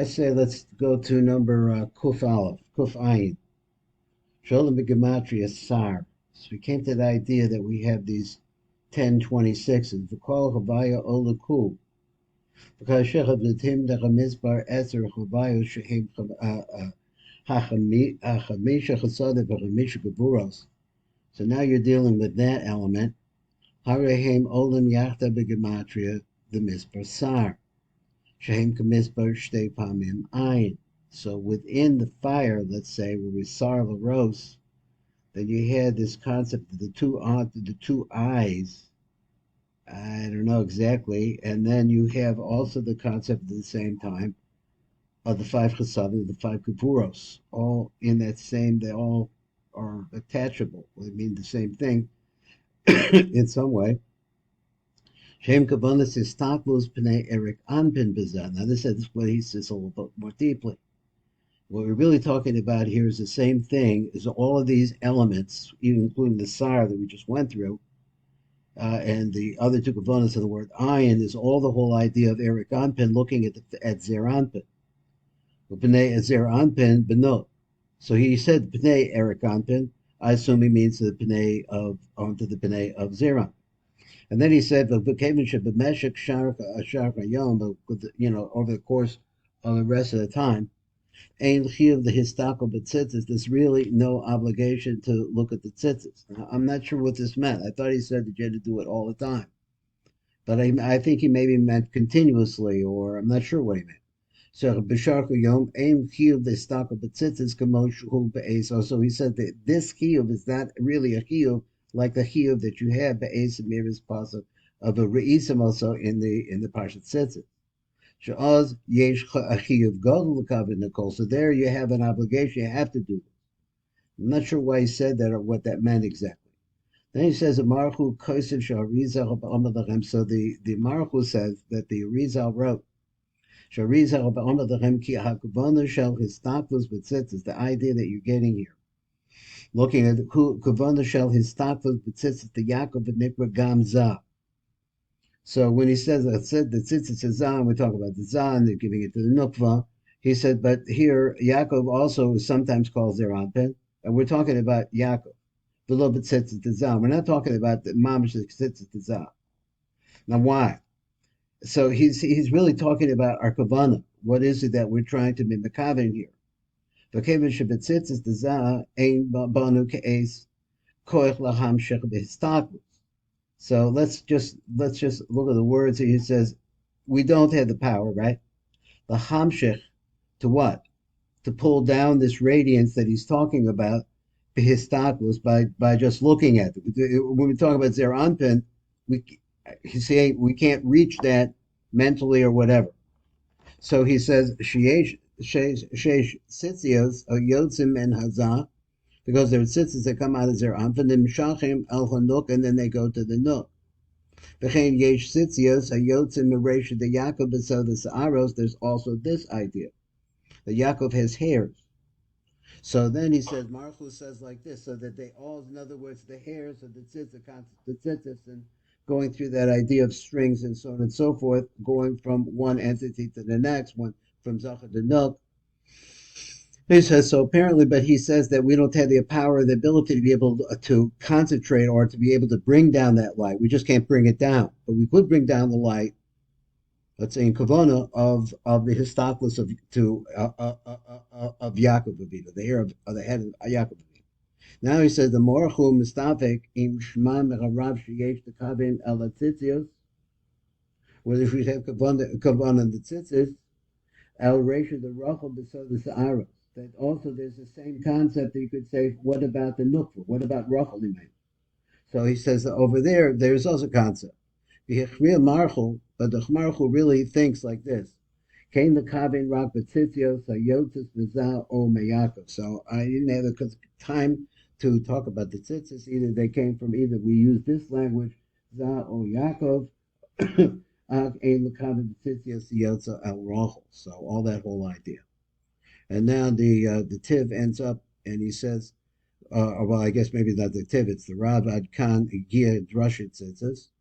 I say let's go to number Kuf Aleph, Kuf Ayin. Sholem Gematria Sar. So we came to the idea that we have these 1026s. V'kol Chavaya Olaku. Because Shechab Latim Nechamizbar Ezer Chavayo Shehim Hachamisha Chasada V'chamisha Geburos. So now you're dealing with that element. Harehem Olam Yachta Begematria, the Mizbar Sar. Shehem Kamizbar Shtei Pamim Ayin. So within the fire, let's say, where we sar the roast, then you had this concept of the two eyes. I don't know exactly, and then you have also the concept at the same time of the five chesadim, the five kavuros, all in that same. They all are attachable. They mean the same thing in some way. Shem Kavanas is Taklos Pnei Eric Anpin Bizan. Now, this is what he says a little bit more deeply. What we're really talking about here is the same thing as all of these elements, even including the sar that we just went through, and the other two components of the word ayin is all the whole idea of Eric Anpin looking at Zer Anpin. Pnei Zer Anpin benot. So he said Pnei Eric Anpin. I assume he means the Pnei of onto the Pnei of Zeran. And then he said, over the course of the rest of the time, Ein Chiyuv the Histako B'tzitzis, there's really no obligation to look at the tzitzis. Now, I'm not sure what this meant. I thought he said that you had to do it all the time. But I think he maybe meant continuously, or I'm not sure what he meant. So B'sharku Yom, Ein Chiyuv the Histako B'tzitzis, Kamo Shuhu Be'eso. So he said that this Chiyuv is not really a Chiyuv like the Chiyuv that you have Be'es Miris Pasuk of a Re'isim also in the Parshat Tzitzit. So there you have an obligation, you have to do this. I'm not sure why he said that or what that meant exactly. Then he says, so the Maruchu says that the Arizal wrote, is the idea that you're getting here. Looking at the Kavanot shel Histakvus b'tzitzis the Yaakov v'nikra Gamza. So when he says that said the tzitzit is zan, we talk about the zan, they're giving it to the nukva. He said, but here Yaakov also is sometimes called Zeranpin, and we're talking about Yaakov. Below b'tzitzit the zan. We're not talking about the mamish tzitzit the zan. Now why? So he's really talking about our kavanah. What is it that we're trying to be mekaven here? So let's just look at the words. He says, we don't have the power, right? The hamshech to what? To pull down this radiance that he's talking about by just looking at it. When we talk about Zer Anpin, we can't reach that mentally or whatever. So he says, Sheish Sitzios or Yotzim and Hazah, because there are tzitzis that come out of Zer Anpin, and Mishachim El Hanuk, and then they go to the Nuk. V'chein Yesh Sitzios a Yotzim Meresha the Yaakov B'Sodas Aros. There's also this idea that Yaakov has hairs. So then he says, Marchu says like this, so that they all, in other words, the hairs of the tzitzis, and going through that idea of strings and so on and so forth, going from one entity to the next, one from Zachar to Nuk. He says, so apparently, but he says that we don't have the power or the ability to be able to concentrate or to be able to bring down that light. We just can't bring it down. But we could bring down the light, let's say in Kavanot, of the Histoklos of Yaakov Avinu, the hair of the head of Yaakov Avinu. Now he says, the Morachu Mistafek im Shma Mecharav Sheyesh Tekavim El Tzitzios, whether if we have Kavanot and the Tzitzis, El Resha the Rachel B'Sodas Aros. That also there's the same concept that you could say, what about the Nukva? What about Rachel? So he says that over there's also a concept. The Marchul, but the Marchul really thinks like this. Came the Kavin Rak B'Tzitzios, Yotzis V'Zah O Meyakov. So I didn't have the time to talk about the tzitzis. Either they came from we use this language, Zah O Yaakov, so all that whole idea. And now the Tiv ends up, and he says, well, I guess maybe not the Tiv, it's the Rav Ad Kan Gia Drushot tzitzis.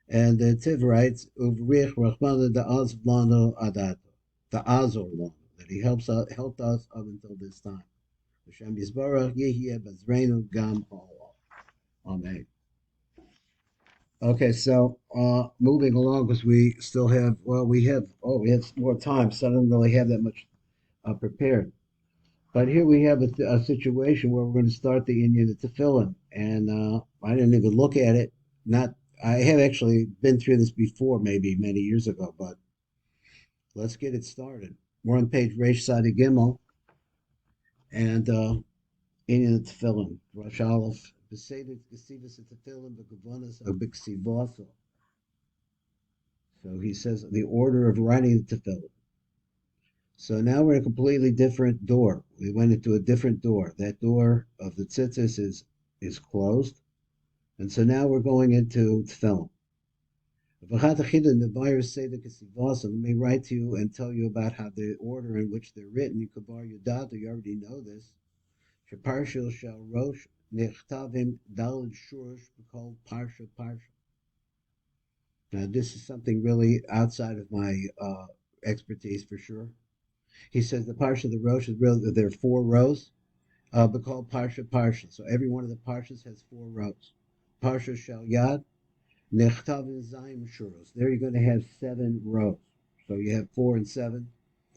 And the Tiv writes, Uvrich Rachmana the Azlano Adato, the Azor Lano. He helped us up until this time. Hashem Yisbarach Yehiyeh Bezreinu Gam Ha'olam. Amen. Okay, so moving along because we still have we have more time, so I don't really have that much prepared. But here we have a situation where we're going to start the Inyan of Tefillin, and I didn't even look at it. Not I have actually been through this before, maybe many years ago, but let's get it started. We're on page Reish Sadi Gimel, and Inyan of Tefillin, Rosh Aleph, Beseder Gesivas of Tefillin, Begavonas of Biksivoso. So he says the order of writing the Tefillin. So now we're in a completely different door. We went into a different door. That door of the tzitzis is closed. And so now we're going into tefillin. Let me write to you and tell you about how the order in which they're written. You already know this. Now this is something really outside of my expertise for sure. He says the parsha of the Rosh is really, there are 4 rows, but called parsha. So every one of the parshas has 4 rows. Parsha shal yad, nechtav zayim shuros. There you're going to have 7 rows. So you have 4 and 7,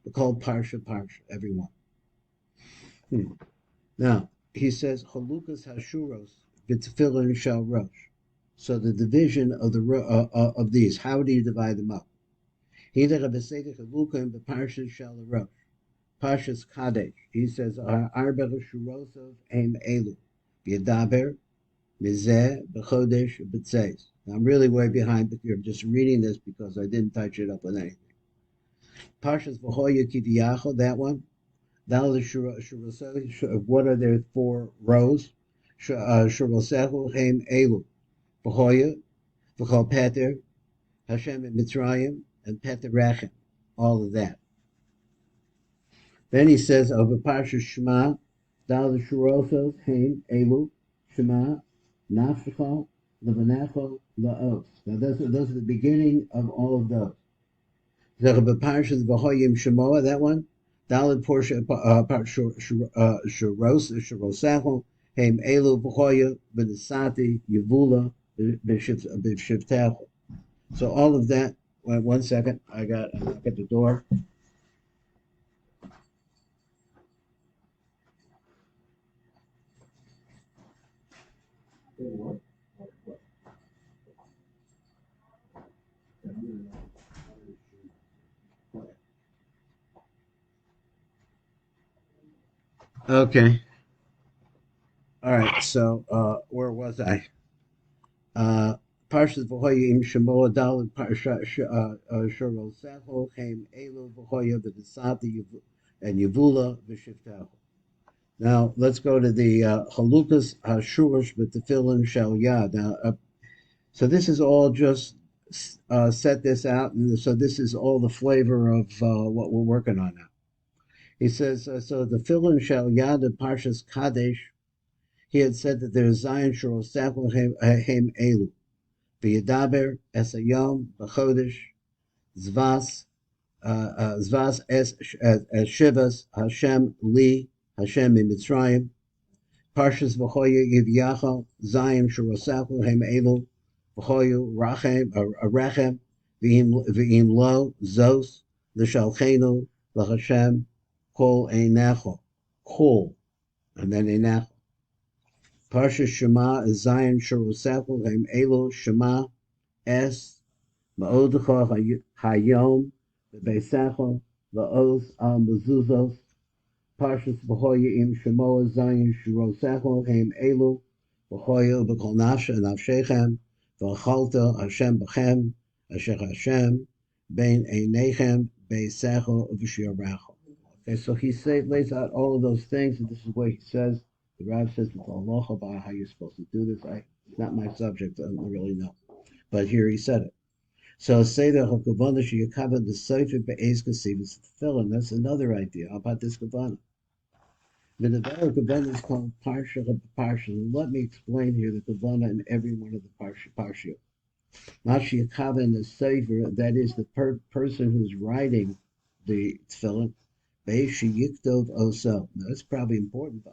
but called parsha, every one. Now, he says, Chalukas hashuros, v'tefillin shal rosh. So the division of the of these, how do you divide them up? Pashas Kadesh. He says, Arba Shurosov Aim Elu. Yadaber, Mizeh, Bechodesh, Betzeis. I'm really way behind, but I'm just reading this because I didn't touch it up with anything. Pashas Vahoya Kiviyacho, that one. What are their 4 rows? Shurosechu Aim Elu. Vahoya, Vachol Peter, Hashem and Mitzrayim, and Peter Rechem. All of that. Then he says of a parsha Shema, Dal Shurosos, Haim, Elu, Shema, Nafshecha, Levanecha, Laos. Now those are the beginning of all of those. So of a parsha Vahoyim Shemoah, that one, Dal Porsha Shurosecho, Haim, Elu, Vahoya, Benesati, Yevula, B'Shivtecho. So all of that. Wait, 1 second, I got a knock at the door. Okay. All right. So where was I? Parshas V'hoya Shemoah Daled Parsha Shorol Secho Chaim Elu V'hoya V'Desati and Yevula V'Shivtecho. Now let's go to the Chalukas Hashurish B'Tefillin Shal Yad. Now, so this is all just set this out, and so this is all the flavor of what we're working on now. He says so the Tefillin Shal Yad of Parshas Kadesh. He had said that there is Zion Shorol Secho Chaim Elu. V'yedaber es hayom b'chodesh zvas es shivas Hashem li Hashem mitzrayim parshas v'choyu yivyacha zayim shorosachu hem elu v'choyu rechem v'im lo zos l'shalchenu l'Hashem kol einecho kol and then einecho. Parsha Shema is Zion Shorosechu Hem Elo Shema Es Ma'odecha Hayom Bebesecha La'os Al Mezuzos Parshas V'hoya Im Shemoah Zion Shorosechu Hem Elo V'hoya B'kol Nafsha Nafshechem V'achalta Hashem B'chem Asher Hashem Ben Einechem Be'secha V'shiracha. Okay, so he lays out all of those things, and this is what he says. The Rav says it's halacha about how you're supposed to do this. It's not my subject. I don't really know, but here he said it. So say the hakavana sheyakavan the Sofer be'ez kasivus tefillin. That's another idea. How about this kavana? The kavana is called parsha of parsha. Let me explain here the kavana in every one of the parsha. Not sheyakavan the Sofer. That is the person who's writing the tefillin Beishi Yiktov Oso. Now, that's probably important.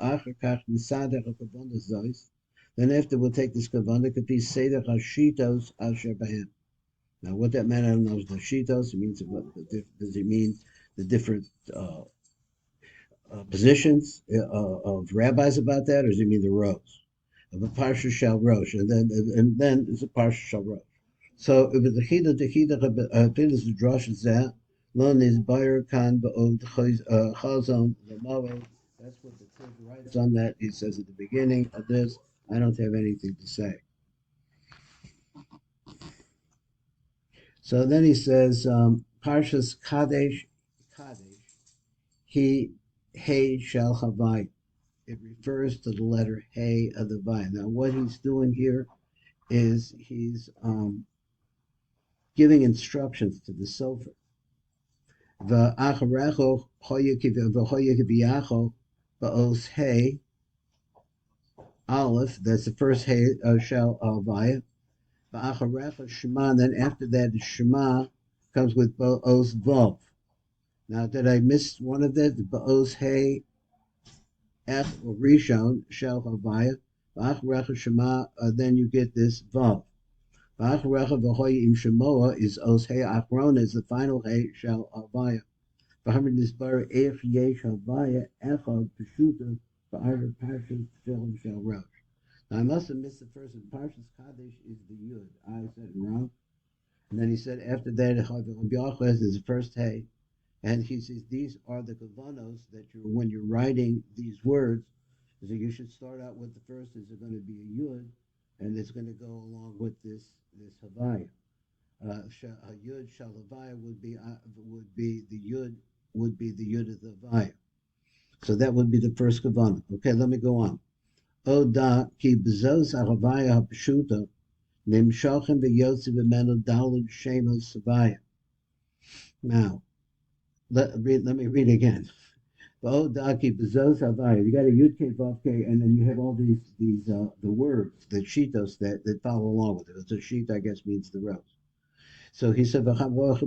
Then after we'll take this kavanah could be Seder Hashitos Asher Bahem. Now, what that meant, I don't know. Is the Shitos? It means what? Does it mean the different positions of rabbis about that, or does it mean the rows? Of a parsha shal rosh, and then it's a parsha shal rosh. So if the chida pilis the drush zeh lon is bayer kan beod chazon the. That's what the Tzid writes on that. He says at the beginning of this, I don't have anything to say. So then he says, Parshas Kadesh, he shall havai. It refers to the letter Hey of the Vine. Now, what he's doing here is he's giving instructions to the Sofer. V'acharecho hoyekiviyacho ba'os Hey Aleph. That's the first Hey shall havai. V'acharecho Shema. Then after that, the Shema comes with ba'os Vav. Now, did I miss one of that? The ba'os Hey Ech or Rishon shel Havaya, V'achrecha Shema. Then you get this Vav. V'achrecha v'hoy im Shemoa is Os Hey Achrona is the final Hey shel Havaya. V'hamid Nisbar Ech Yesh Havaya Echad Peshuta V'arva Parshas Tefilin shel Rosh. Now I must have missed the first one. Parshas Kadesh is the Yud. I said it wrong. And then he said after that Rabbi Yochai is the first Hey. And he says these are the kavanos that when you're writing these words, so you should start out with the first is going to be a yud, and it's going to go along with this havaya. A yud shalavaya would be the yud of the havaya. So that would be the first kavana. Okay, let me go on. Oda ki b'zos havaya hapshuta nimshachem v'yotzi v'menu dalud shemos havaya. Now. Let me read again. You got a Yud K Vav K, and then you have all these the words, the shitos that follow along with it. So sheet, I guess, means the rows. So he said, there are 4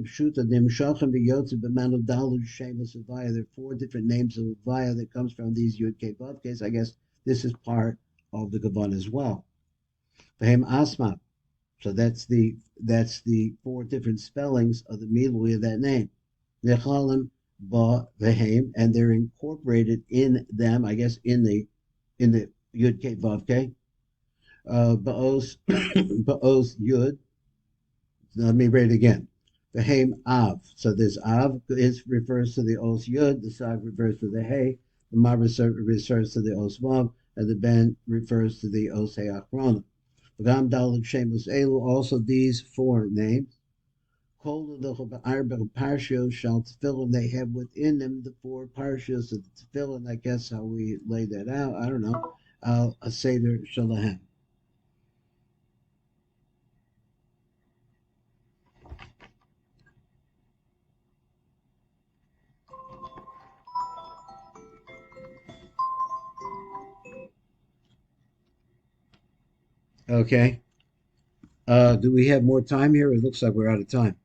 different names of Avaya that comes from these Yud K Vav Ks. I guess this is part of the Kavan as well. Vahem Asma. So that's the 4 different spellings of the Milui of that name. Nechalim ba vehem, and they're incorporated in them, I guess, in the Yud K Vav K. Baos baos Yud. Let me read it again. Vehem Av. So this Av refers to the Os Yud, the Sag refers to the Hey, the Ma refers to the Os Vav, and the Ben refers to the Os Hey Achrona. V'gam Daled Shemos Elu. Also these 4 names. Parshas shall Tefilin, they have within them the 4 parshas of the Tefilin. I guess how we lay that out, I don't know. A Seder Shalahem. Okay. Do we have more time here? It looks like we're out of time.